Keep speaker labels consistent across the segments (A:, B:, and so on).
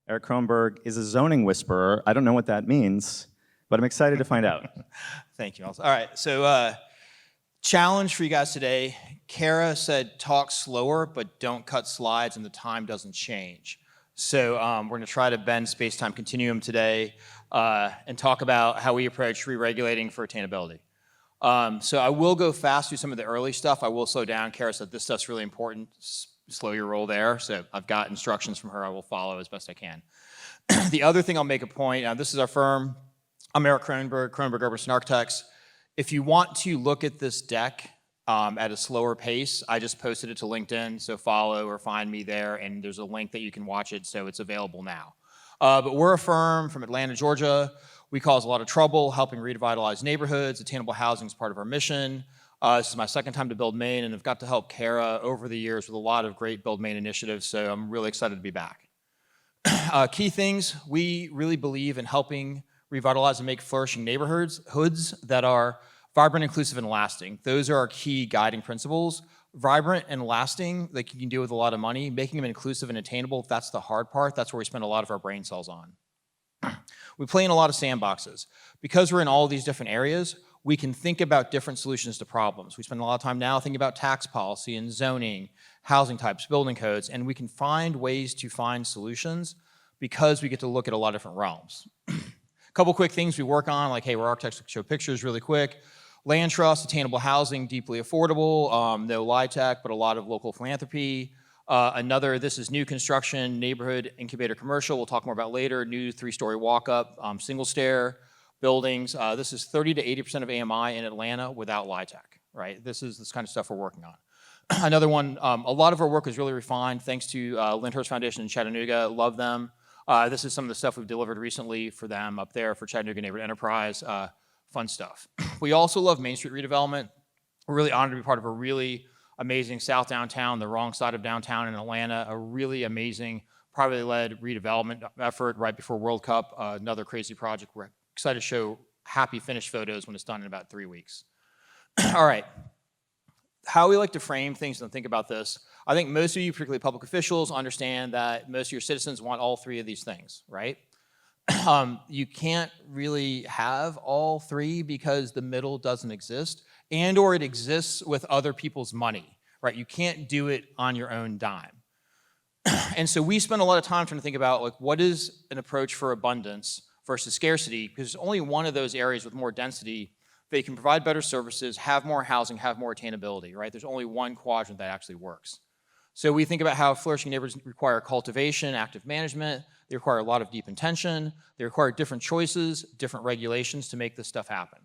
A: Eric Kronberg is a zoning whisperer. I don't know what that means, but I'm excited to find out.
B: Thank you. All right, so challenge for you guys today. Kara said talk slower, but don't cut slides and the time doesn't change. So we're going to try to bend space-time continuum today and talk about how we approach re-regulating for attainability. So I will go fast through some of the early stuff. I will slow down. Kara said this stuff's really important. Slow your roll there. So I've got instructions from her. I will follow as best I can. The other thing I'll make a point, this is our firm. I'm Eric Kronberg, Kronberg Urban Architects. If you want to look at this deck at a slower pace, I just posted it to LinkedIn, so follow or find me there, and there's a link that you can watch it, so it's available now. But we're a firm from Atlanta, Georgia. We cause a lot of trouble helping revitalize neighborhoods. Attainable housing is part of our mission. This is my second time to Build Maine, and I've got to help Kara over the years with a lot of great Build Maine initiatives, so I'm really excited to be back. Key things, we really believe in helping revitalize and make flourishing neighborhoods that are vibrant, inclusive, and lasting. Those are our key guiding principles. Vibrant and lasting, like you can do with a lot of money. Making them inclusive and attainable, that's the hard part. That's where we spend a lot of our brain cells on. We play in a lot of sandboxes. Because we're in all these different areas, we can think about different solutions to problems. We spend a lot of time now thinking about tax policy and zoning, housing types, building codes, and we can find ways to find solutions because we get to look at a lot of different realms. A couple quick things we work on, like, hey, we're architects, show pictures really quick. Land trust, attainable housing, deeply affordable, no LIHTC, but a lot of local philanthropy. This is new construction, neighborhood, incubator commercial, we'll talk more about later, new 3-story walk-up, single stair buildings. This is 30 to 80% of AMI in Atlanta without LIHTC, right? This is this kind of stuff we're working on. Another one, a lot of our work is really refined thanks to Lyndhurst Foundation in Chattanooga, love them. This is some of the stuff we've delivered recently for them up there for Chattanooga Neighborhood Enterprise, fun stuff. We also love Main Street redevelopment. We're really honored to be part of a really amazing South Downtown, the wrong side of downtown in Atlanta, a really amazing privately led redevelopment effort right before World Cup, another crazy project. We're excited to show happy finished photos when it's done in about 3 weeks. All right, how we like to frame things and think about this. I think most of you, particularly public officials, understand that most of your citizens want all three of these things, right? You can't really have all three because the middle doesn't exist and or it exists with other people's money, right? You can't do it on your own dime. And so we spend a lot of time trying to think about like what is an approach for abundance versus scarcity, because there's only one of those areas with more density that you can provide better services, have more housing, have more attainability, right? There's only one quadrant that actually works. So we think about how flourishing neighborhoods require cultivation, active management. They require a lot of deep intention. They require different choices, different regulations to make this stuff happen.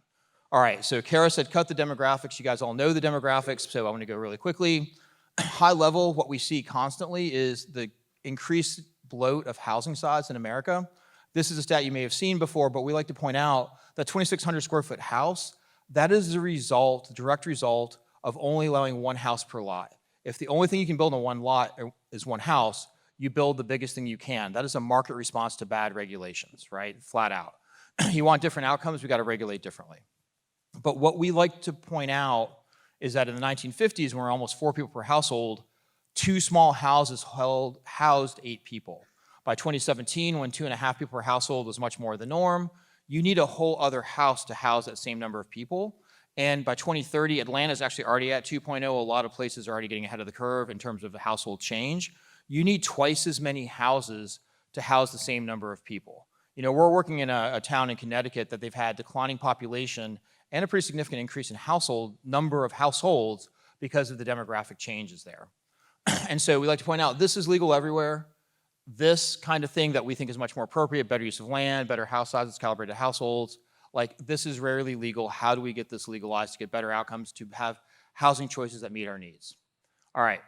B: All right, so Kara said cut the demographics. You guys all know the demographics, so I'm gonna go really quickly. High level, what we see constantly is the increased bloat of housing size in America. This is a stat you may have seen before, but we like to point out that 2,600 square foot house, that is the result, the direct result of only allowing one house per lot. If the only thing you can build on one lot is one house, you build the biggest thing you can. That is a market response to bad regulations, right? Flat out. You want different outcomes, we gotta regulate differently. But what we like to point out is that in the 1950s, when we were almost 4 people per household, 2 small houses housed 8 people. By 2017, when 2.5 people per household was much more the norm, you need a whole other house to house that same number of people. And by 2030, Atlanta is actually already at 2.0. A lot of places are already getting ahead of the curve in terms of the household change. You need twice as many houses to house the same number of people. You know, we're working in a town in Connecticut that they've had declining population and a pretty significant increase in number of households because of the demographic changes there. And so we like to point out this is legal everywhere. This kind of thing that we think is much more appropriate, better use of land, better house sizes, calibrated households, like this is rarely legal. How do we get this legalized to get better outcomes, to have housing choices that meet our needs? All right.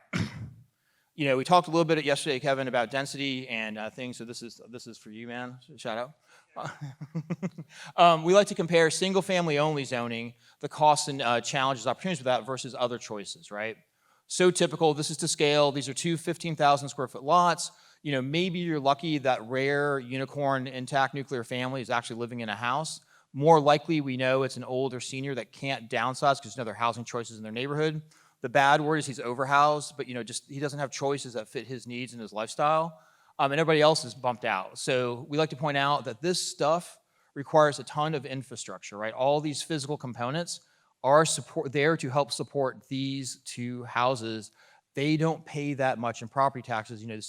B: You know, we talked a little bit yesterday, Kevin, about density and things, so this is for you, man, shout out. We like to compare single family only zoning, the costs and challenges, opportunities with that versus other choices, right? So typical, this is to scale. These are 2 15,000 square foot lots. You know, maybe you're lucky that rare unicorn intact nuclear family is actually living in a house. More likely, we know it's an older senior that can't downsize because there's no other housing choices in their neighborhood. The bad word is he's overhoused, but you know, just he doesn't have choices that fit his needs and his lifestyle. and everybody else is bumped out. So we like to point out that this stuff requires a ton of infrastructure, right? All these physical components are there to help support these two houses. They don't pay that much in property taxes. You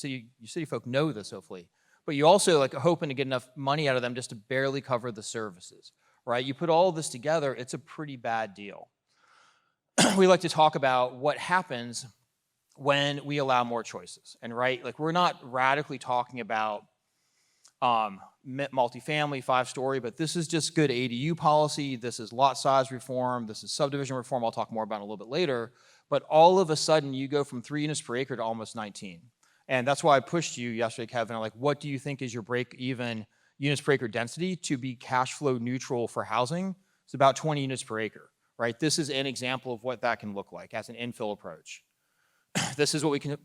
B: city folk know this, hopefully. But you also are hoping to get enough money out of them just to barely cover the services, right? You put all this together, it's a pretty bad deal. We like to talk about what happens when we allow more choices. And we're not radically talking about multifamily, 5-story, but this is just good ADU policy. This is lot size reform. This is subdivision reform. I'll talk more about it a little bit later. But all of a sudden, you go from 3 units per acre to almost 19. And that's why I pushed you yesterday, Kevin. What do you think is your break-even units per acre density to be cash flow neutral for housing? It's about 20 units per acre, right? This is an example of what that can look like as an infill approach. This is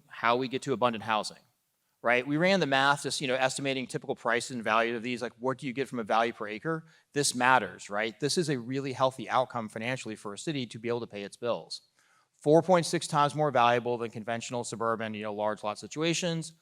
B: how we get to abundant housing, right? We ran the math, just estimating typical prices and value of these. What do you get from a value per acre? This matters, right? This is a really healthy outcome financially for a city to be able to pay its bills. 4.6 times more valuable than conventional suburban, large lot situations.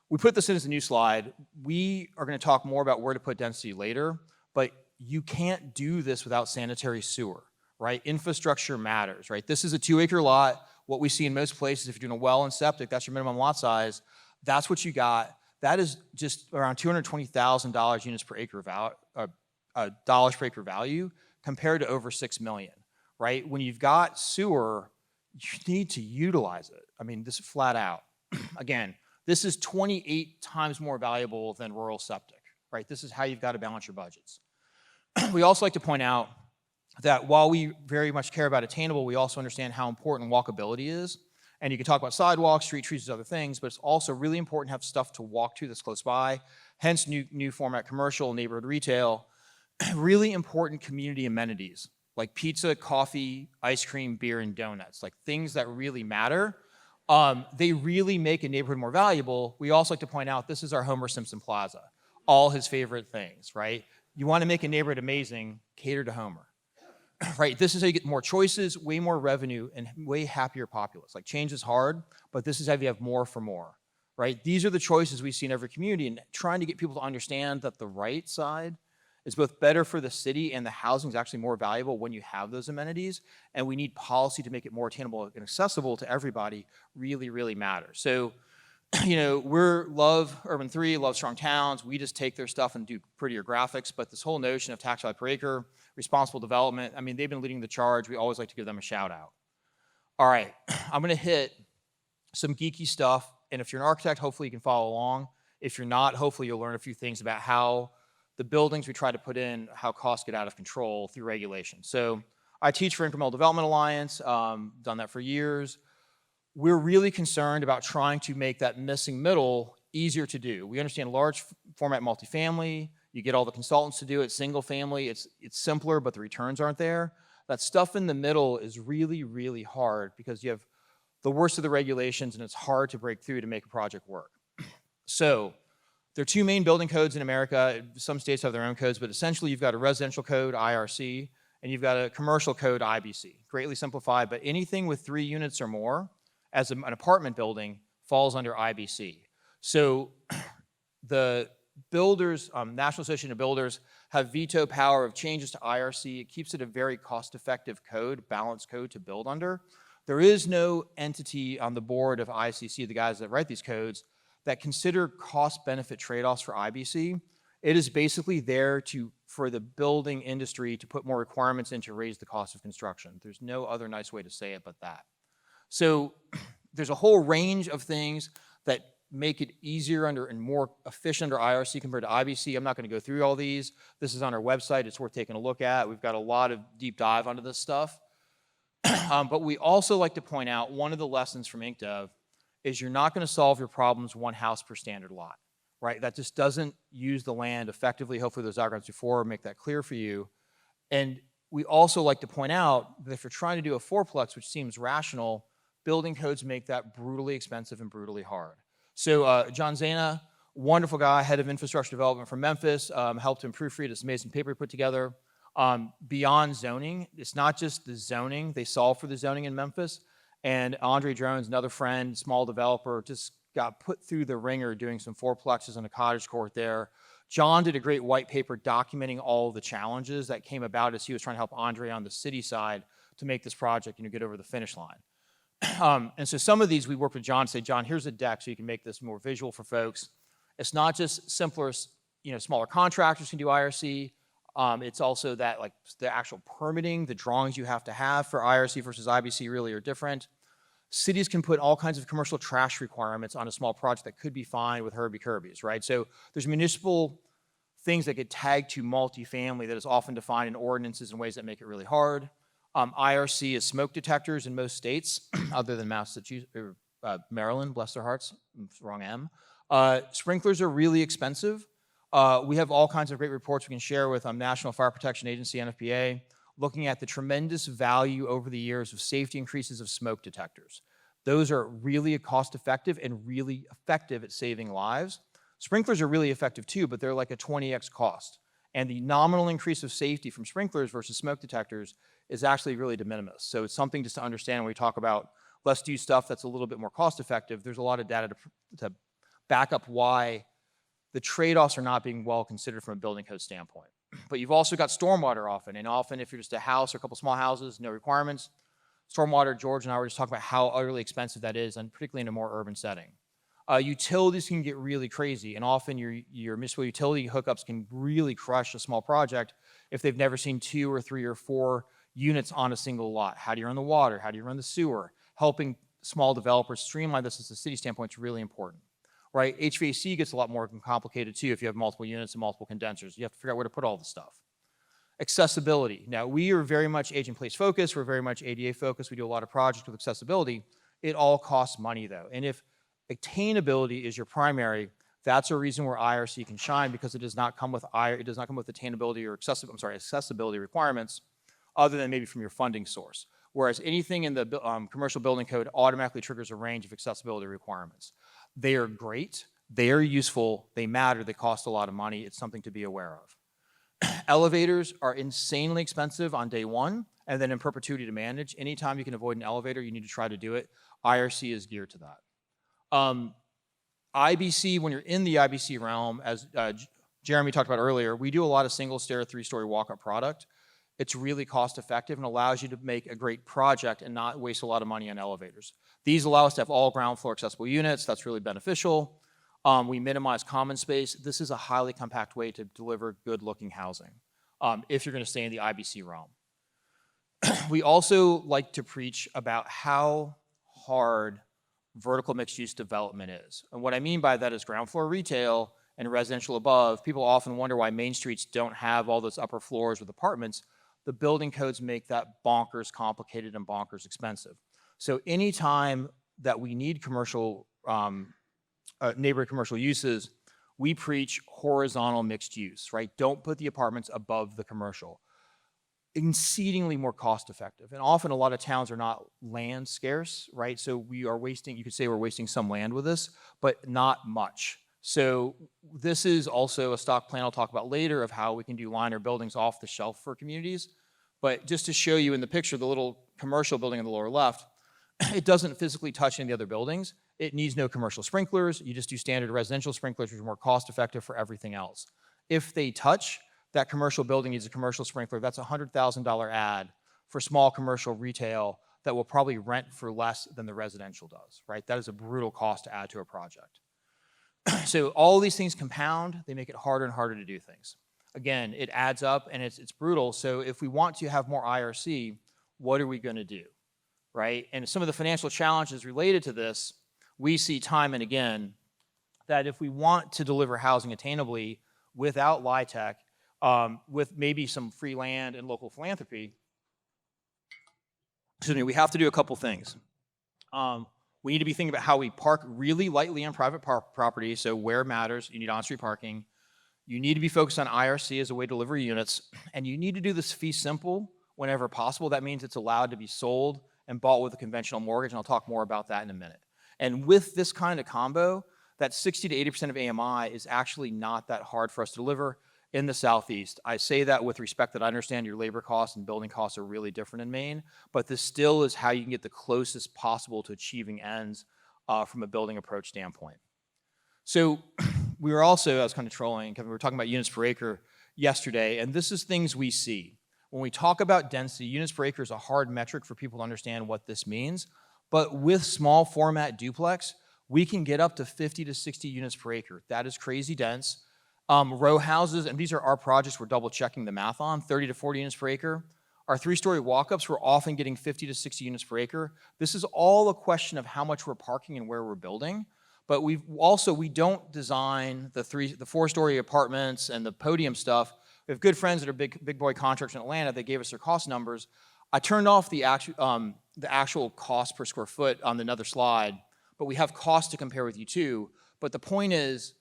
B: We put this in as a new slide. We are going to talk more about where to put density later, but you can't do this without sanitary sewer, right? Infrastructure matters, right? This is a 2-acre lot. What we see in most places, if you're doing a well and septic, that's your minimum lot size. That's what you got. That is just around $220,000 units per acre dollars per acre value compared to over $6 million, right? When you've got sewer, you need to utilize it. This is flat out. Again, this is 28 times more valuable than rural septic, right? This is how you've got to balance your budgets. We also like to point out that while we very much care about attainable, we also understand how important walkability is. And you can talk about sidewalks, street trees, other things, but it's also really important to have stuff to walk to that's close by. Hence, new format commercial, neighborhood retail. Really important community amenities like pizza, coffee, ice cream, beer, and donuts, things that really matter. They really make a neighborhood more valuable. We also like to point out this is our Homer Simpson Plaza, all his favorite things, right? You want to make a neighborhood amazing, cater to Homer. Right, this is how you get more choices, way more revenue, and way happier populace. Change is hard, but this is how you have more for more, right? These are the choices we see in every community, and trying to get people to understand that the right side is both better for the city and the housing is actually more valuable when you have those amenities, and we need policy to make it more attainable and accessible to everybody really, really matters. So, love Urban 3, love Strong Towns. We just take their stuff and do prettier graphics, but this whole notion of tax value per acre, responsible development, they've been leading the charge. We always like to give them a shout out. All right, I'm gonna hit some geeky stuff, and if you're an architect, hopefully you can follow along. If you're not, hopefully you'll learn a few things about how the buildings we try to put in, how costs get out of control through regulation. So I teach for Incremental Development Alliance, done that for years. We're really concerned about trying to make that missing middle easier to do. We understand large format multifamily, you get all the consultants to do it. Single family, it's simpler, but the returns aren't there. That stuff in the middle is really, really hard because you have the worst of the regulations and it's hard to break through to make a project work. So there are 2 main building codes in America. Some states have their own codes, but essentially you've got a residential code, IRC, and you've got a commercial code, IBC. Greatly simplified, but anything with 3 units or more as an apartment building falls under IBC. So the builders, National Association of Builders, have veto power of changes to IRC. It keeps it a very cost-effective code, balanced code to build under. There is no entity on the board of ICC, the guys that write these codes, that consider cost-benefit trade-offs for IBC. It is basically there for the building industry to put more requirements in to raise the cost of construction. There's no other nice way to say it but that. So there's a whole range of things that make it easier and more efficient under IRC compared to IBC. I'm not going to go through all these. This is on our website. It's worth taking a look at. We've got a lot of deep dive onto this stuff. But we also like to point out one of the lessons from IncDev is you're not going to solve your problems one house per standard lot, right? That just doesn't use the land effectively. Hopefully those diagrams before make that clear for you. And we also like to point out that if you're trying to do a fourplex, which seems rational, building codes make that brutally expensive and brutally hard. So John Zana, wonderful guy, head of infrastructure development from Memphis, helped him proofread this amazing paper he put together. Beyond zoning, it's not just the zoning. They solve for the zoning in Memphis. And Andre Drones, another friend, small developer, just got put through the ringer doing some fourplexes and a cottage court there. John did a great white paper documenting all the challenges that came about as he was trying to help Andre on the city side to make this project, get over the finish line. And so some of these we worked with John to say, John, here's a deck so you can make this more visual for folks. It's not just simpler, smaller contractors can do IRC. It's also that like the actual permitting, the drawings you have to have for IRC versus IBC really are different. Cities can put all kinds of commercial trash requirements on a small project that could be fine with Herbie-Kirby's, right? So there's municipal things that get tagged to multifamily that is often defined in ordinances in ways that make it really hard. IRC is smoke detectors in most states, other than Massachusetts, Maryland, bless their hearts, wrong M. Sprinklers are really expensive. We have all kinds of great reports we can share with National Fire Protection Agency, NFPA, looking at the tremendous value over the years of safety increases of smoke detectors. Those are really cost-effective and really effective at saving lives. Sprinklers are really effective too, but they're like a 20x cost. And the nominal increase of safety from sprinklers versus smoke detectors is actually really de minimis. So it's something just to understand when we talk about let's do stuff that's a little bit more cost-effective. There's a lot of data to back up why the trade-offs are not being well considered from a building code standpoint. But you've also got stormwater often, and often if you're just a house or a couple small houses, no requirements. Stormwater, George and I were just talking about how utterly expensive that is, and particularly in a more urban setting. Utilities can get really crazy, and often your municipal utility hookups can really crush a small project if they've never seen 2 or 3 or 4 units on a single lot. How do you run the water? How do you run the sewer? Helping small developers streamline this as a city standpoint is really important. Right? HVAC gets a lot more complicated too if you have multiple units and multiple condensers. You have to figure out where to put all the stuff. Accessibility. Now, we are very much age-in-place focused. We're very much ADA focused. We do a lot of projects with accessibility. It all costs money though. And if attainability is your primary, that's a reason where IRC can shine, because it does not come with attainability or accessibility requirements other than maybe from your funding source. Whereas anything in the commercial building code automatically triggers a range of accessibility requirements. They are great, they are useful, they matter, they cost a lot of money. It's something to be aware of. Elevators are insanely expensive on day one and then in perpetuity to manage. Anytime you can avoid an elevator, you need to try to do it. IRC is geared to that. IBC, when you're in the IBC realm, as Jeremy talked about earlier, we do a lot of single stair, 3-story walk-up product. It's really cost effective and allows you to make a great project and not waste a lot of money on elevators. These allow us to have all ground floor accessible units. That's really beneficial. We minimize common space. This is a highly compact way to deliver good looking housing if you're going to stay in the IBC realm. We also like to preach about how hard vertical mixed use development is. And what I mean by that is ground floor retail and residential above. People often wonder why main streets don't have all those upper floors with apartments. The building codes make that bonkers complicated and bonkers expensive. So anytime that we need commercial, neighborhood commercial uses, we preach horizontal mixed use, right? Don't put the apartments above the commercial. Exceedingly more cost effective. And often a lot of towns are not land scarce, right? So we are wasting, you could say we're wasting some land with this, but not much. So this is also a stock plan I'll talk about later of how we can do liner buildings off the shelf for communities. But just to show you in the picture, the little commercial building on the lower left, it doesn't physically touch any of the other buildings. It needs no commercial sprinklers. You just do standard residential sprinklers, which are more cost effective for everything else. If they touch, that commercial building needs a commercial sprinkler. That's a $100,000 ad for small commercial retail that will probably rent for less than the residential does, right? That is a brutal cost to add to a project. So all these things compound, they make it harder and harder to do things. Again, it adds up and it's brutal. So if we want to have more IRC, what are we going to do, right? And some of the financial challenges related to this, we see time and again that if we want to deliver housing attainably without LIHTC, with maybe some free land and local philanthropy, we have to do a couple things. We need to be thinking about how we park really lightly on private property, so where matters, you need on-street parking. You need to be focused on IRC as a way to deliver units, and you need to do this fee simple whenever possible. That means it's allowed to be sold and bought with a conventional mortgage, and I'll talk more about that in a minute. And with this kind of combo, that 60 to 80% of AMI is actually not that hard for us to deliver in the Southeast. I say that with respect that I understand your labor costs and building costs are really different in Maine, but this still is how you can get the closest possible to achieving ends from a building approach standpoint. So we were also, I was kind of trolling, because we were talking about units per acre yesterday, and this is things we see. When we talk about density, units per acre is a hard metric for people to understand what this means, but with small format duplex, we can get up to 50 to 60 units per acre. That is crazy dense. Row houses, and these are our projects we're double checking the math on, 30 to 40 units per acre. Our 3-story walk-ups, we're often getting 50 to 60 units per acre. This is all a question of how much we're parking and where we're building. But we don't design the 4-story apartments and the podium stuff. We have good friends that are big boy contractors in Atlanta. They gave us their cost numbers. I turned off the actual cost per square foot on another slide, but we have cost to compare with you too. But the point is,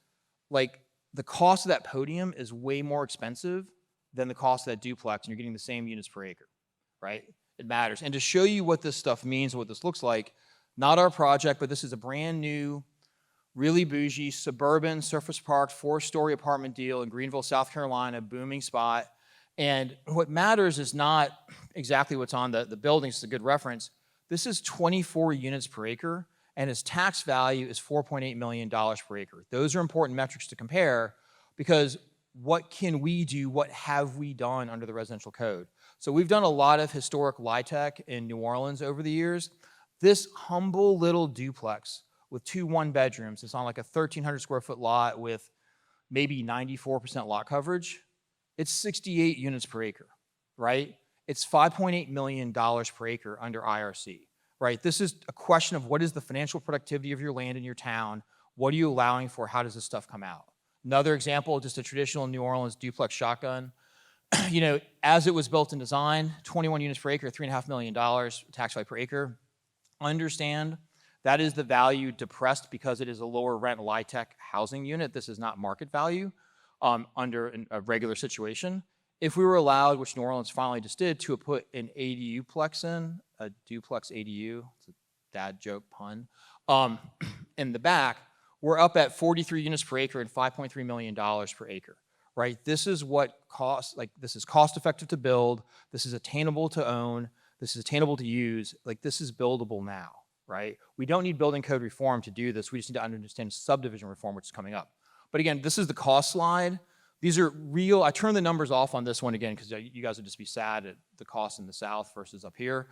B: like, the cost of that podium is way more expensive than the cost of that duplex, and you're getting the same units per acre, right? It matters. And to show you what this stuff means, what this looks like, not our project, but this is a brand new, really bougie, suburban, surface parked, 4-story apartment deal in Greenville, South Carolina, booming spot. And what matters is not exactly what's on the buildings, it's a good reference. This is 24 units per acre, and its tax value is $4.8 million per acre. Those are important metrics to compare, because what can we do, what have we done under the residential code? So we've done a lot of historic LIHTC in New Orleans over the years. This humble little duplex with 2 1-bedrooms, it's on like a 1,300 square foot lot with maybe 94% lot coverage. It's 68 units per acre, right? It's $5.8 million per acre under IRC, right? This is a question of what is the financial productivity of your land in your town? What are you allowing for? How does this stuff come out? Another example, just a traditional New Orleans duplex shotgun. You know, as it was built and designed, 21 units per acre, $3.5 million tax value per acre. Understand that is the value depressed because it is a lower rent LIHTC housing unit. This is not market value under a regular situation. If we were allowed, which New Orleans finally just did, to put an ADU-plex in, a duplex ADU, it's a dad joke pun, in the back, we're up at 43 units per acre and $5.3 million per acre, right? This is what costs, like, this is cost effective to build, this is attainable to own, this is attainable to use, like, this is buildable now, right? We don't need building code reform to do this, we just need to understand subdivision reform, which is coming up. But again, this is the cost slide. These are real, I turned the numbers off on this one again because you guys would just be sad at the cost in the South versus up here.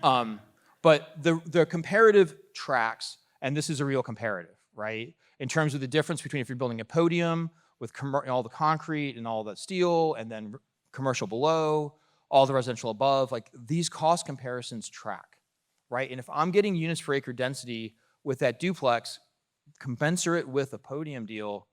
B: But the comparative tracks, and this is a real comparative, right? In terms of the difference between if you're building a podium with all the concrete and all the steel, and then commercial below, all the residential above, like, these cost comparisons track, right? And if I'm getting units per acre density with that duplex, commensurate with a podium deal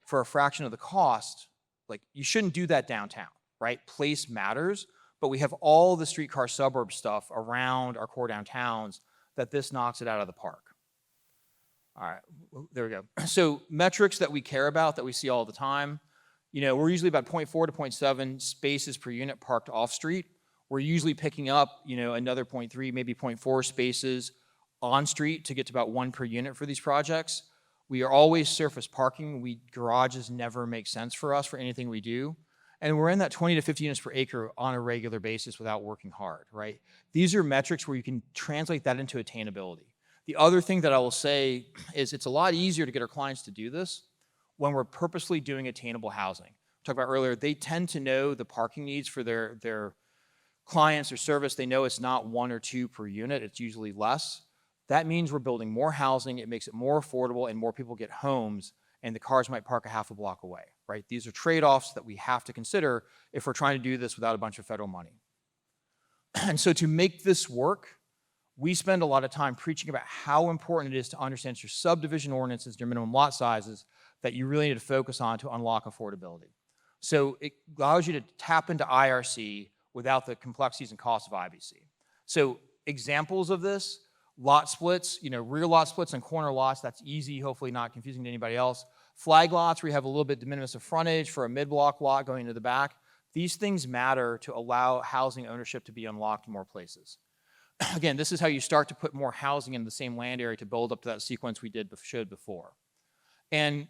B: for a fraction of the cost, like, you shouldn't do that downtown, right? Place matters, but we have all the streetcar suburb stuff around our core downtowns that this knocks it out of the park. All right, there we go. So metrics that we care about, that we see all the time, you know, we're usually about 0.4 to 0.7 spaces per unit parked off street. We're usually picking up, you know, another 0.3, maybe 0.4 spaces on street to get to about 1 per unit for these projects. We are always surface parking. Garages never make sense for us for anything we do. And we're in that 20 to 50 units per acre on a regular basis without working hard, right? These are metrics where you can translate that into attainability. The other thing that I will say is it's a lot easier to get our clients to do this when we're purposely doing attainable housing. We talked about earlier, they tend to know the parking needs for their clients or service. They know it's not 1 or 2 per unit, it's usually less. That means we're building more housing, it makes it more affordable, and more people get homes, and the cars might park a half a block away, right? These are trade-offs that we have to consider if we're trying to do this without a bunch of federal money. And so to make this work, we spend a lot of time preaching about how important it is to understand your subdivision ordinances, your minimum lot sizes, that you really need to focus on to unlock affordability. So it allows you to tap into IRC without the complexities and costs of IBC. So examples of this, lot splits, you know, rear lot splits and corner lots, that's easy, hopefully not confusing to anybody else. Flag lots, where you have a little bit de minimis of frontage for a mid-block lot going into the back. These things matter to allow housing ownership to be unlocked in more places. Again, this is how you start to put more housing in the same land area to build up to that sequence we showed before. And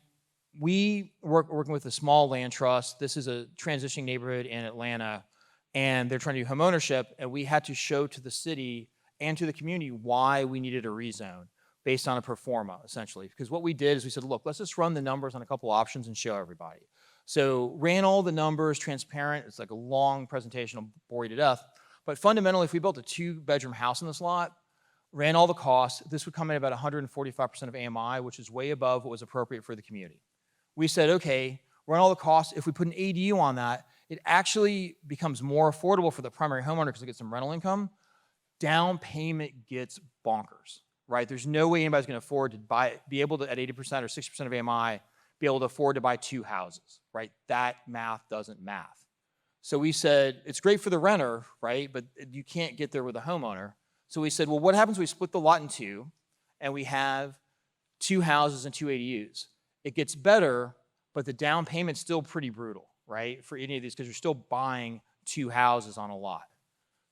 B: we working with a small land trust. This is a transitioning neighborhood in Atlanta, and they're trying to do home ownership, and we had to show to the city and to the community why we needed a rezone. based on a pro forma, essentially. Because what we did is we said, look, let's just run the numbers on a couple options and show everybody. So ran all the numbers, transparent. It's like a long presentation, I'll bore you to death. But fundamentally, if we built a 2-bedroom house in this lot, ran all the costs, this would come in about 145% of AMI, which is way above what was appropriate for the community. We said, okay, run all the costs. If we put an ADU on that, it actually becomes more affordable for the primary homeowner because it gets some rental income. Down payment gets bonkers, right? There's no way anybody's going to afford to be able to, at 80% or 60% of AMI, be able to afford to buy 2 houses, right? That math doesn't math. So we said, it's great for the renter, right? But you can't get there with a homeowner. So we said, well, what happens if we split the lot in 2 and we have 2 houses and 2 ADUs? It gets better, but the down payment's still pretty brutal, right? For any of these, because you're still buying 2 houses on a lot,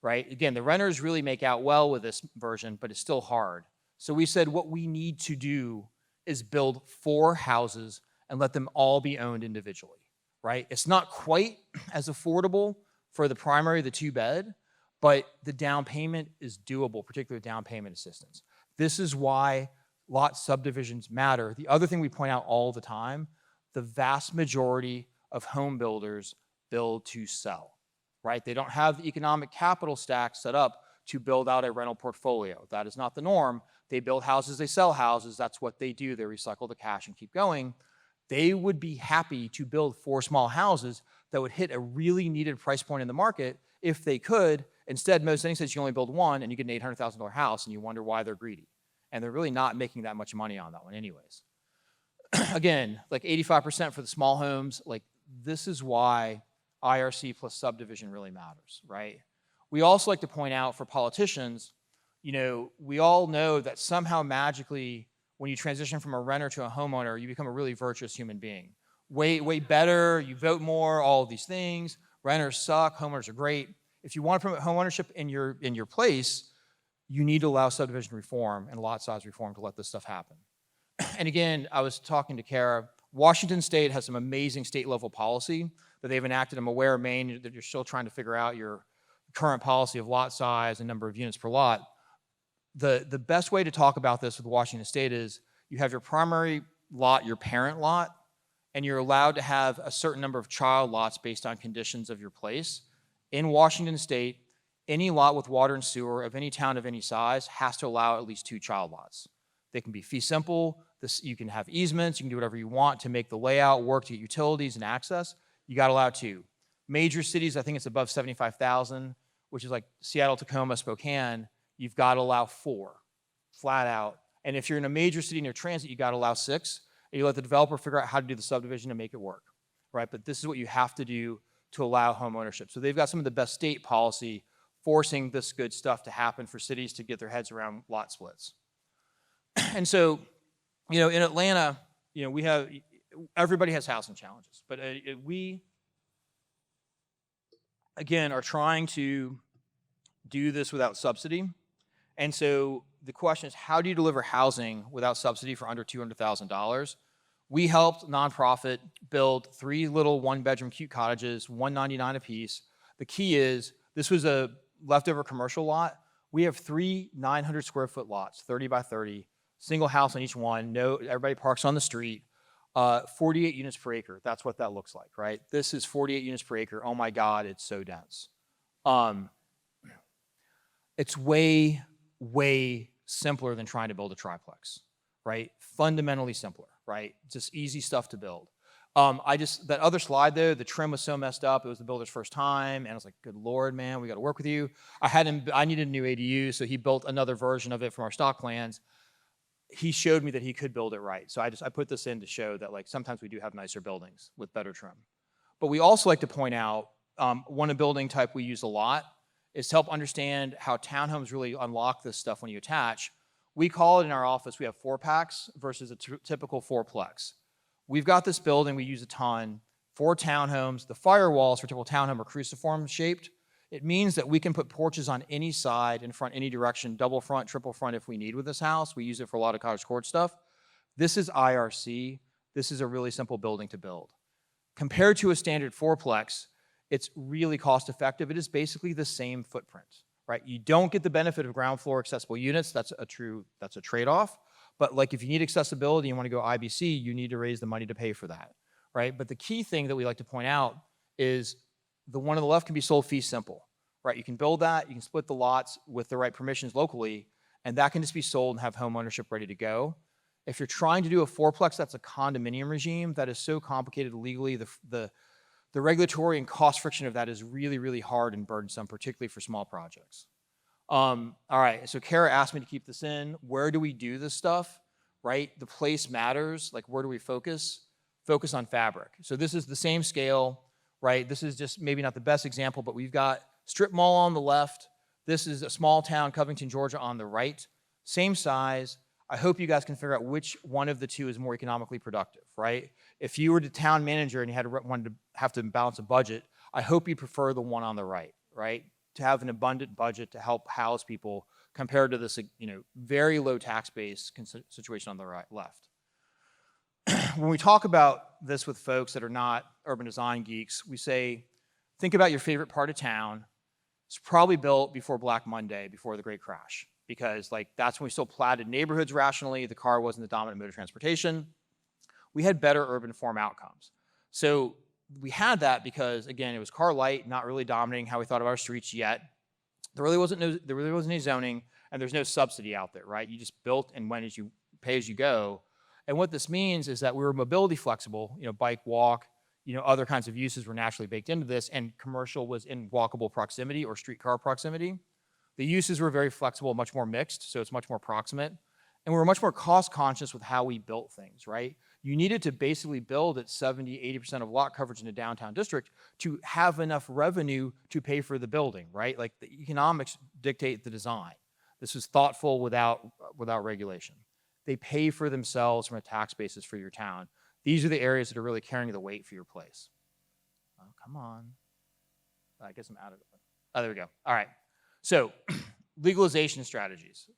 B: right? Again, the renters really make out well with this version, but it's still hard. So we said what we need to do is build 4 houses and let them all be owned individually, right? It's not quite as affordable for the primary, the 2-bed, but the down payment is doable, particularly down payment assistance. This is why lot subdivisions matter. The other thing we point out all the time, the vast majority of home builders build to sell, right? They don't have the economic capital stack set up to build out a rental portfolio. That is not the norm. They build houses, they sell houses. That's what they do. They recycle the cash and keep going. They would be happy to build 4 small houses that would hit a really needed price point in the market if they could. Instead, most things says you only build 1 and you get an $800,000 house and you wonder why they're greedy. And they're really not making that much money on that one anyways. Again, like 85% for the small homes, like this is why IRC plus subdivision really matters, right? We also like to point out for politicians, you know, we all know that somehow magically when you transition from a renter to a homeowner, you become a really virtuous human being. Way better, you vote more, all of these things. Renters suck, homeowners are great. If you want to promote homeownership in your place, you need to allow subdivision reform and lot size reform to let this stuff happen. And again, I was talking to Kara. Washington State has some amazing state level policy that they've enacted. I'm aware of Maine that you're still trying to figure out your current policy of lot size and number of units per lot. The best way to talk about this with Washington State is you have your primary lot, your parent lot, and you're allowed to have a certain number of child lots based on conditions of your place. In Washington State, any lot with water and sewer of any town of any size has to allow at least 2 child lots. They can be fee simple. You can have easements. You can do whatever you want to make the layout work, to get utilities and access. You got to allow 2. Major cities, I think it's above 75,000, which is like Seattle, Tacoma, Spokane. You've got to allow 4, flat out. And if you're in a major city near transit, you got to allow 6. And you let the developer figure out how to do the subdivision and make it work, right? But this is what you have to do to allow home ownership. So they've got some of the best state policy forcing this good stuff to happen for cities to get their heads around lot splits. And so, you know, in Atlanta, you know, everybody has housing challenges, but we, again, are trying to do this without subsidy. And so the question is, how do you deliver housing without subsidy for under $200,000? We helped nonprofit build 3 little 1-bedroom cute cottages, $199 a piece. The key is, this was a leftover commercial lot. We have 3 900 square foot lots, 30 by 30, single house on each one. No, everybody parks on the street. 48 units per acre. That's what that looks like, right? This is 48 units per acre. Oh my God, it's so dense. It's way, way simpler than trying to build a triplex, right? Fundamentally simpler, right? Just easy stuff to build. That other slide though, the trim was so messed up. It was the builder's first time. And I was like, good Lord, man, we got to work with you. I needed a new ADU. So he built another version of it from our stock plans. He showed me that he could build it right. So I put this in to show that like sometimes we do have nicer buildings with better trim. But we also like to point out, one building type we use a lot is to help understand how townhomes really unlock this stuff when you attach. We call it in our office, we have 4-packs versus a typical 4-plex. We've got this building we use a ton, 4 townhomes. The firewalls for typical townhome are cruciform shaped. It means that we can put porches on any side, in front, any direction, double front, triple front if we need with this house. We use it for a lot of cottage court stuff. This is IRC. This is a really simple building to build. Compared to a standard 4-plex, it's really cost effective. It is basically the same footprint, right? You don't get the benefit of ground floor accessible units. That's a trade-off. But like if you need accessibility and want to go IBC, you need to raise the money to pay for that, right? But the key thing that we like to point out is the one on the left can be sold fee simple, right? You can build that, you can split the lots with the right permissions locally, and that can just be sold and have home ownership ready to go. If you're trying to do a fourplex, that's a condominium regime that is so complicated legally. The regulatory and cost friction of that is really, really hard and burdensome, particularly for small projects. All right, so Kara asked me to keep this in. Where do we do this stuff, right? The place matters. Like, where do we focus? Focus on fabric. So this is the same scale, right? This is just maybe not the best example, but we've got strip mall on the left. This is a small town, Covington, Georgia, on the right. Same size. I hope you guys can figure out which one of the two is more economically productive, right? If you were the town manager and you wanted to have to balance a budget, I hope you prefer the one on the right, right? To have an abundant budget to help house people compared to this, very low tax base situation on the left. When we talk about this with folks that are not urban design geeks, we say, think about your favorite part of town. It's probably built before Black Monday, before the Great Crash, because that's when we still platted neighborhoods rationally. The car wasn't the dominant mode of transportation. We had better urban form outcomes. So we had that because, again, it was car light, not really dominating how we thought of our streets yet. There really wasn't any zoning, and there's no subsidy out there, right? You just built and went as you pay as you go. And what this means is that we were mobility flexible, bike, walk, other kinds of uses were naturally baked into this, and commercial was in walkable proximity or streetcar proximity. The uses were very flexible, much more mixed, so it's much more proximate. And we were much more cost conscious with how we built things, right? You needed to basically build at 70, 80% of lot coverage in a downtown district to have enough revenue to pay for the building, right? Like the economics dictate the design. This was thoughtful without regulation. They pay for themselves from a tax basis for your town. These are the areas that are really carrying the weight for your place. Oh, come on. I guess I'm out of it. Oh, there we go. All right. So legalization strategies.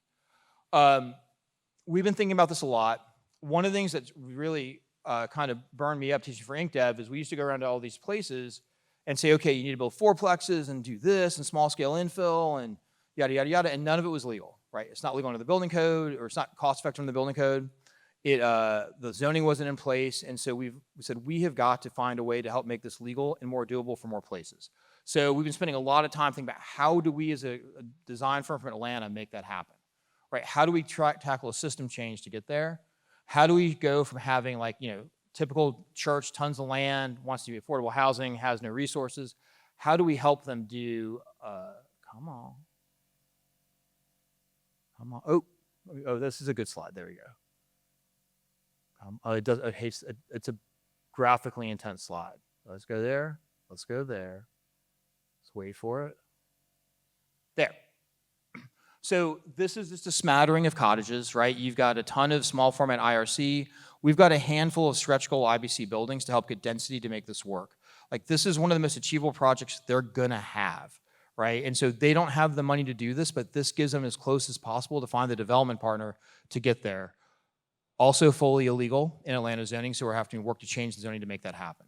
B: We've been thinking about this a lot. One of the things that's really kind of burned me up teaching for Inc. Dev is we used to go around to all these places and say, okay, you need to build fourplexes and do this and small scale infill and yada, yada, yada, and none of it was legal, right? It's not legal under the building code, or it's not cost effective under the building code. The zoning wasn't in place, and so we said we have got to find a way to help make this legal and more doable for more places. So we've been spending a lot of time thinking about how do we as a design firm from Atlanta make that happen, right? How do we tackle a system change to get there? How do we go from having typical church, tons of land, wants to be affordable housing, has no resources? How do we help them do, come on. Oh, this is a good slide. There we go. It's a graphically intense slide. Let's go there. Let's go there. Let's wait for it. There. So this is just a smattering of cottages, right? You've got a ton of small format IRC. We've got a handful of stretch goal IBC buildings to help get density to make this work. This is one of the most achievable projects they're gonna have, right? And so they don't have the money to do this, but this gives them as close as possible to find the development partner to get there. Also fully illegal in Atlanta zoning, so we're having to work to change the zoning to make that happen.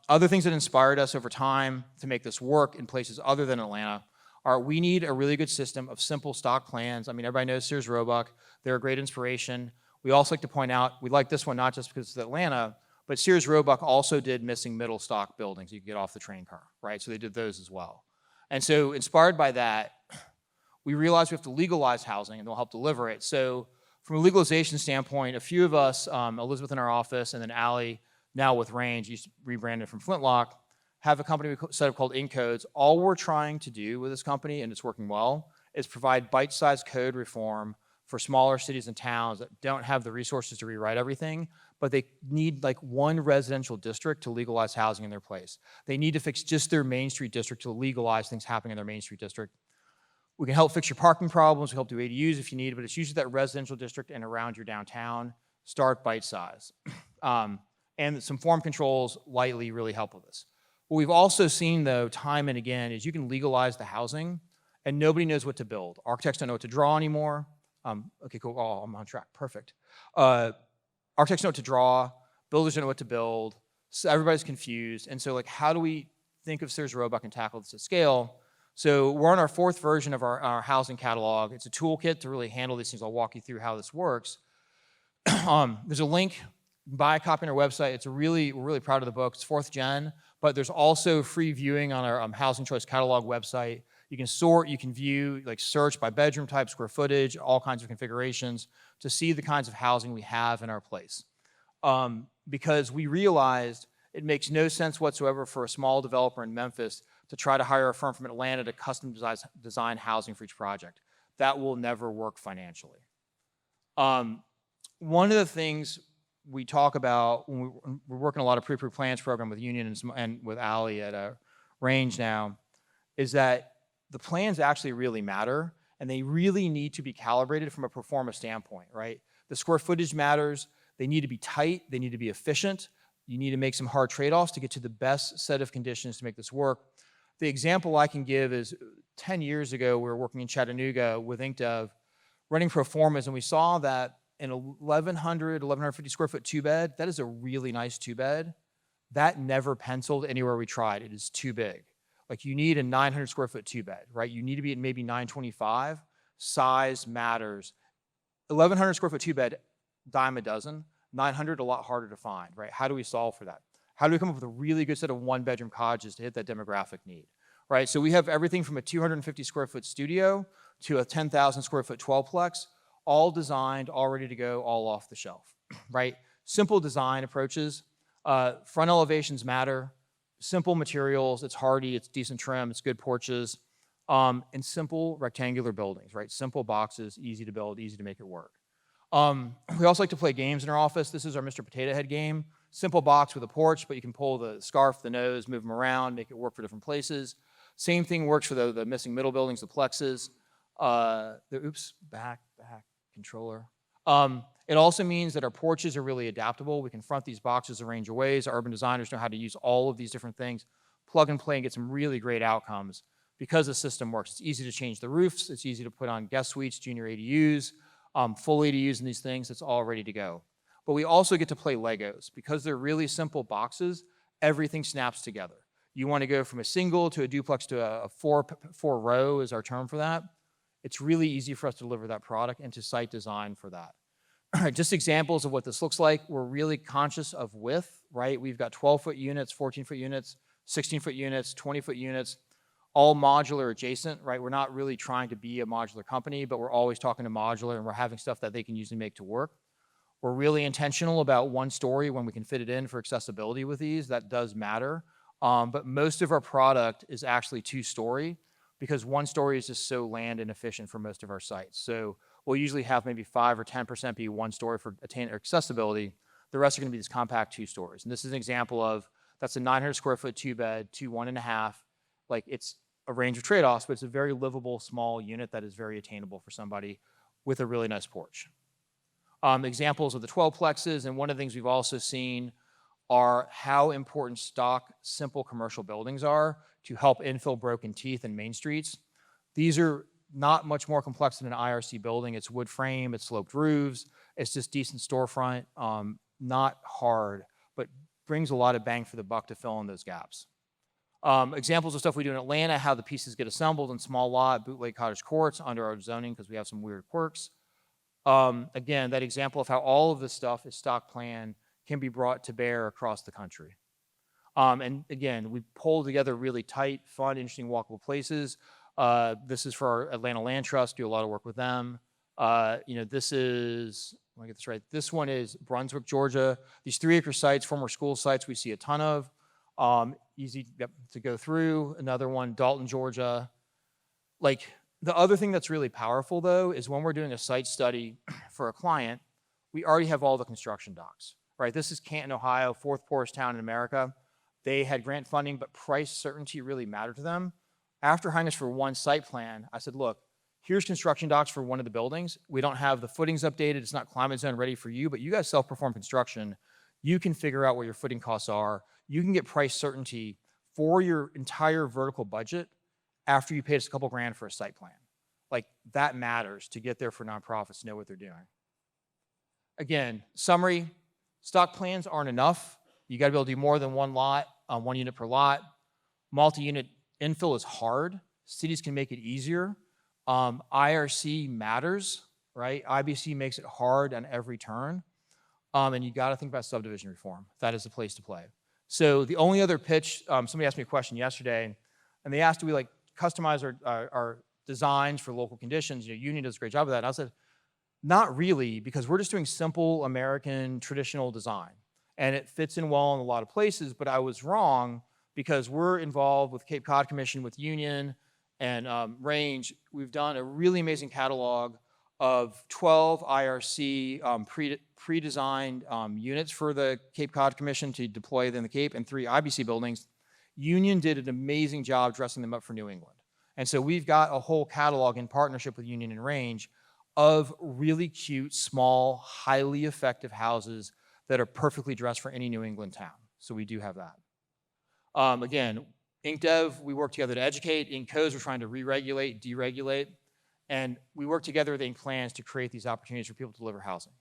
B: Other things that inspired us over time to make this work in places other than Atlanta are we need a really good system of simple stock plans. I mean, everybody knows Sears Roebuck. They're a great inspiration. We also like to point out, we like this one not just because it's Atlanta, but Sears Roebuck also did missing middle stock buildings you could get off the train car, right? So they did those as well. And so inspired by that, we realized we have to legalize housing and they'll help deliver it. So from a legalization standpoint, a few of us, Elizabeth in our office and then Allie, now with Range, used to rebranded from Flintlock, have a company we set up called Incodes. All we're trying to do with this company, and it's working well, is provide bite-sized code reform for smaller cities and towns that don't have the resources to rewrite everything, but they need one residential district to legalize housing in their place. They need to fix just their Main Street district to legalize things happening in their Main Street district. We can help fix your parking problems, we help do ADUs if you need, but it's usually that residential district and around your downtown. Start bite-size. And some form controls lightly really help with this. What we've also seen, though, time and again, is you can legalize the housing, and nobody knows what to build. Architects don't know what to draw anymore. Okay, cool. Oh, I'm on track. Perfect. Architects know what to draw. Builders don't know what to build. So everybody's confused. And so, how do we think of Sears Roebuck and tackle this at scale? So we're on our 4th version of our housing catalog. It's a toolkit to really handle these things. I'll walk you through how this works. There's a link. Buy a copy on our website. We're really proud of the book. It's 4th gen, but there's also free viewing on our Housing Choice Catalog website. You can sort, you can view, like search by bedroom type, square footage, all kinds of configurations to see the kinds of housing we have in our place. Because we realized it makes no sense whatsoever for a small developer in Memphis to try to hire a firm from Atlanta to custom design housing for each project. That will never work financially. One of the things we talk about when we're working a lot of pre-approved plans program with Union and with Alley at Range now is that the plans actually really matter, and they really need to be calibrated from a pro forma standpoint, right? The square footage matters. They need to be tight. They need to be efficient. You need to make some hard trade-offs to get to the best set of conditions to make this work. The example I can give is 10 years ago, we were working in Chattanooga with InkDev, running pro formas, and we saw that an 1,150 square foot 2-bed, that is a really nice 2-bed. That never penciled anywhere we tried. It is too big. Like you need a 900 square foot 2-bed, right? You need to be at maybe 925. Size matters. 1,100 square foot 2-bed, dime a dozen. 900, a lot harder to find, right? How do we solve for that? How do we come up with a really good set of 1-bedroom cottages to hit that demographic need, right? So we have everything from a 250 square foot studio to a 10,000 square foot 12-plex, all designed, all ready to go, all off the shelf, right? Simple design approaches. Front elevations matter. Simple materials. It's hardy. It's decent trim. It's good porches. And simple rectangular buildings, right? Simple boxes, easy to build, easy to make it work. We also like to play games in our office. This is our Mr. Potato Head game. Simple box with a porch, but you can pull the scarf, the nose, move them around, make it work for different places. Same thing works for the missing middle buildings, the plexes. Back controller. It also means that our porches are really adaptable. We can front these boxes a range of ways. Our urban designers know how to use all of these different things, plug and play and get some really great outcomes because the system works. It's easy to change the roofs. It's easy to put on guest suites, junior ADUs, full ADUs and these things. It's all ready to go. But we also get to play Legos. Because they're really simple boxes, everything snaps together. You want to go from a single to a duplex to a four row is our term for that. It's really easy for us to deliver that product and to site design for that. All right, just examples of what this looks like. We're really conscious of width, right? We've got 12-foot units, 14-foot units, 16-foot units, 20-foot units, all modular adjacent, right? We're not really trying to be a modular company, but we're always talking to modular and we're having stuff that they can usually make to work. We're really intentional about 1 story when we can fit it in for accessibility with these. That does matter. But most of our product is actually 2-story because 1 story is just so land inefficient for most of our sites. So we'll usually have maybe 5 or 10% be 1 story for accessibility. The rest are going to be these compact 2 stories. And this is an example of, that's a 900 square foot 2-bed, 2 1.5. Like it's a range of trade-offs, but it's a very livable small unit that is very attainable for somebody with a really nice porch. Examples of the 12 plexes, and one of the things we've also seen are how important stock, simple commercial buildings are to help infill broken teeth in main streets. These are not much more complex than an IRC building. It's wood frame, it's sloped roofs, it's just decent storefront, not hard, but brings a lot of bang for the buck to fill in those gaps. Examples of stuff we do in Atlanta, how the pieces get assembled in small lot, bootleg cottage courts under our zoning because we have some weird quirks. Again, that example of how all of this stuff is stock plan can be brought to bear across the country. And again, we pull together really tight, fun, interesting, walkable places. This is for our Atlanta Land Trust, do a lot of work with them. This is, let me get this right. This one is Brunswick, Georgia. These 3-acre sites, former school sites, we see a ton of. Easy to go through. Another one, Dalton, Georgia. Like the other thing that's really powerful though, is when we're doing a site study for a client, we already have all the construction docs, right? This is Canton, Ohio, 4th poorest town in America. They had grant funding, but price certainty really mattered to them. After hiring us for 1 site plan, I said, look, here's construction docs for one of the buildings. We don't have the footings updated. It's not climate zone ready for you, but you guys self-perform construction. You can figure out what your footing costs are. You can get price certainty for your entire vertical budget after you paid us a couple grand for a site plan. Like that matters to get there for nonprofits to know what they're doing. Again, summary, stock plans aren't enough. You got to be able to do more than 1 lot, 1 unit per lot. Multi-unit infill is hard. cities can make it easier. IRC matters, right? IBC makes it hard on every turn. And you got to think about subdivision reform. That is the place to play. So the only other pitch, somebody asked me a question yesterday, and they asked, do we like customize our designs for local conditions? Union does a great job of that. And I said, not really, because we're just doing simple American traditional design. And it fits in well in a lot of places, but I was wrong because we're involved with Cape Cod Commission, with Union, and Range. We've done a really amazing catalog of 12 IRC pre-designed units for the Cape Cod Commission to deploy in the Cape, and 3 IBC buildings. Union did an amazing job dressing them up for New England. And so we've got a whole catalog in partnership with Union and Range of really cute, small, highly effective houses that are perfectly dressed for any New England town. So we do have that. Again, IncDev, we work together to educate. IncCodes, we're trying to re-regulate, deregulate. And we work together with Inc Plans to create these opportunities for people to deliver housing.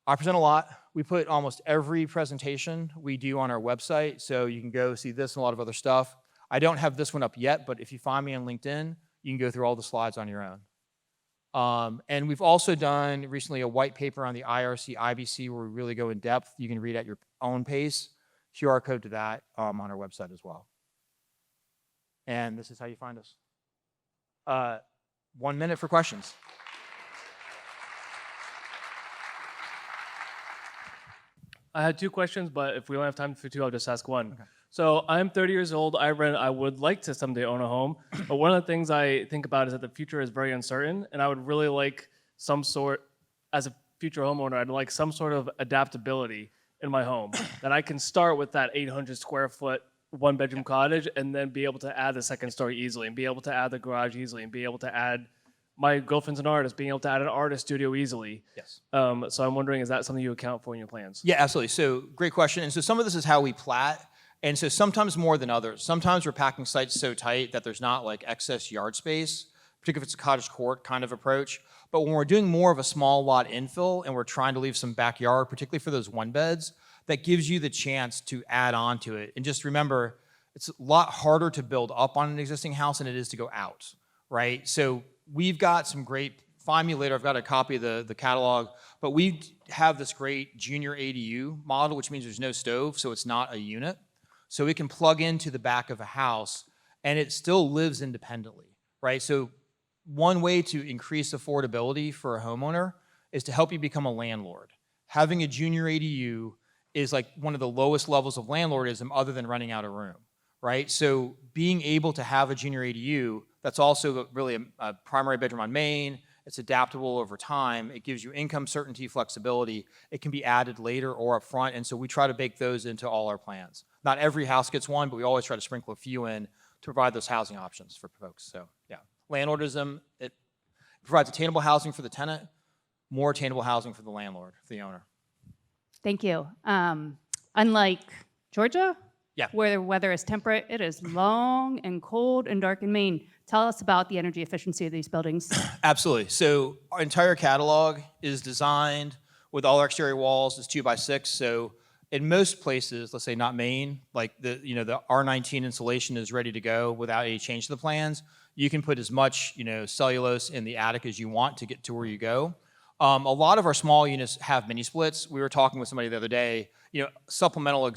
B: I present a lot. We put almost every presentation we do on our website, so you can go see this and a lot of other stuff. I don't have this one up yet, but if you find me on LinkedIn, you can go through all the slides on your own. And we've also done recently a white paper on the IRC, IBC, where we really go in depth. You can read at your own pace. QR code to that on our website as well. And this is how you find us. 1 minute for questions.
C: I had 2 questions, but if we don't have time for 2, I'll just ask one.
B: Okay.
C: So I'm 30 years old. I would like to someday own a home, but one of the things I think about is that the future is very uncertain, and I would really like some sort, as a future homeowner, I'd like some sort of adaptability in my home, that I can start with that 800 square foot 1-bedroom cottage and then be able to add the second story easily, and be able to add the garage easily, and be able to add, my girlfriend's an artist, being able to add an artist studio easily.
B: Yes.
C: So I'm wondering, is that something you account for in your plans?
B: Yeah, absolutely. So great question. And so some of this is how we plat. And so sometimes more than others. Sometimes we're packing sites so tight that there's not like excess yard space, particularly if it's a cottage court kind of approach. But when we're doing more of a small lot infill and we're trying to leave some backyard, particularly for those 1-beds, that gives you the chance to add on to it. And just remember, it's a lot harder to build up on an existing house than it is to go out, right? So we've got some great, find me later, I've got a copy of the catalog, but we have this great junior ADU model, which means there's no stove, so it's not a unit. So it can plug into the back of a house and it still lives independently, right? So one way to increase affordability for a homeowner is to help you become a landlord. Having a junior ADU is like one of the lowest levels of landlordism other than renting out a room, right? So being able to have a junior ADU that's also really a primary bedroom on main, it's adaptable over time, it gives you income certainty, flexibility, it can be added later or up front, and so we try to bake those into all our plans. Not every house gets one, but we always try to sprinkle a few in to provide those housing options for folks. So yeah, landlordism, it provides attainable housing for the tenant, more attainable housing for the landlord, for the owner.
D: Thank you. Unlike Georgia,
B: Yeah.
D: where the weather is temperate, it is long and cold and dark in Maine. Tell us about the energy efficiency of these buildings.
B: Absolutely. So our entire catalog is designed with all our exterior walls is 2x6. So in most places, let's say not Maine, like the R19 insulation is ready to go without any change to the plans. You can put as much cellulose in the attic as you want to get to where you go. A lot of our small units have mini splits. We were talking with somebody the other day. Supplemental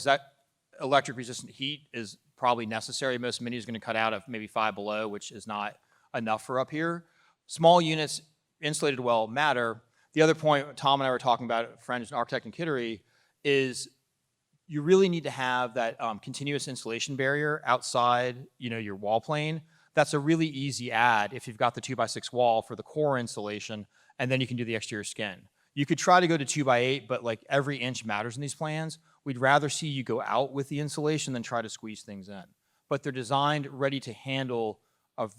B: electric resistant heat is probably necessary. Most minis are going to cut out at maybe 5 below, which is not enough for up here. Small units insulated well matter. The other point Tom and I were talking about, a friend who's an architect in Kittery, is you really need to have that continuous insulation barrier outside your wall plane. That's a really easy add if you've got the 2x6 wall for the core insulation, and then you can do the exterior skin. You could try to go to 2x8, but like every inch matters in these plans. We'd rather see you go out with the insulation than try to squeeze things in. But they're designed ready to handle a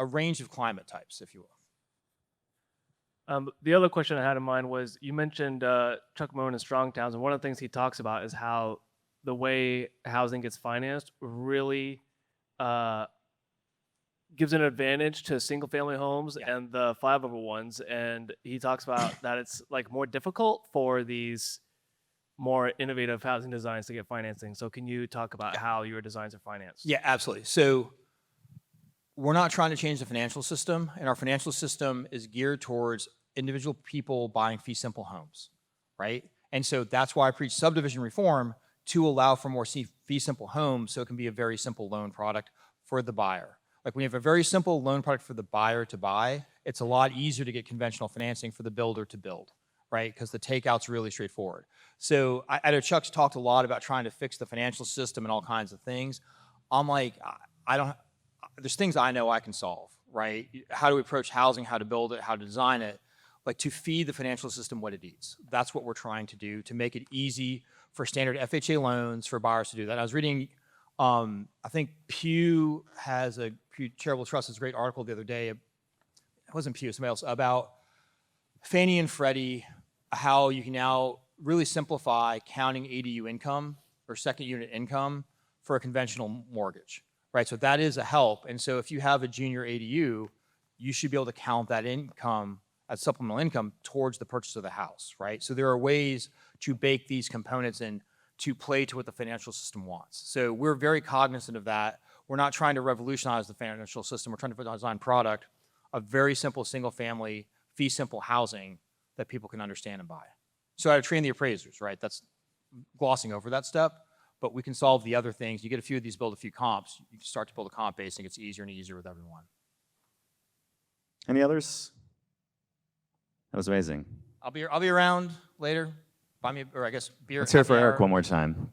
B: range of climate types, if you will.
C: The other question I had in mind was, you mentioned Chuck Moen and Strong Towns, and one of the things he talks about is how the way housing gets financed really gives an advantage to single-family homes and the 5-over ones, and he talks about that it's like more difficult for these more innovative housing designs to get financing. So can you talk about how your designs are financed?
B: Yeah, absolutely. So we're not trying to change the financial system, and our financial system is geared towards individual people buying fee simple homes, right? And so that's why I preach subdivision reform, to allow for more fee simple homes, so it can be a very simple loan product for the buyer. Like when you have a very simple loan product for the buyer to buy, it's a lot easier to get conventional financing for the builder to build, right? Because the takeout's really straightforward. So I know Chuck's talked a lot about trying to fix the financial system and all kinds of things. I'm like, there's things I know I can solve, right? How do we approach housing, how to build it, how to design it, like to feed the financial system what it needs. That's what we're trying to do, to make it easy for standard FHA loans for buyers to do that. I was reading, I think Pew Charitable Trust has a great article the other day. It wasn't Pew, somebody else, about Fannie and Freddie, how you can now really simplify counting ADU income or second unit income for a conventional mortgage, right? So that is a help. And so if you have a junior ADU, you should be able to count that income as supplemental income towards the purchase of the house, right? So there are ways to bake these components in to play to what the financial system wants. So we're very cognizant of that. We're not trying to revolutionize the financial system. We're trying to design product of very simple single family, fee simple housing that people can understand and buy. So I train the appraisers, right? That's glossing over that step, but we can solve the other things. You get a few of these, build a few comps, you start to build a comp base, and it gets easier and easier with everyone.
A: Any others? That was amazing.
B: I'll be around later. Buy me, or I guess beer.
A: Let's hear it for
B: happy
A: Eric
B: hour.
A: one more time.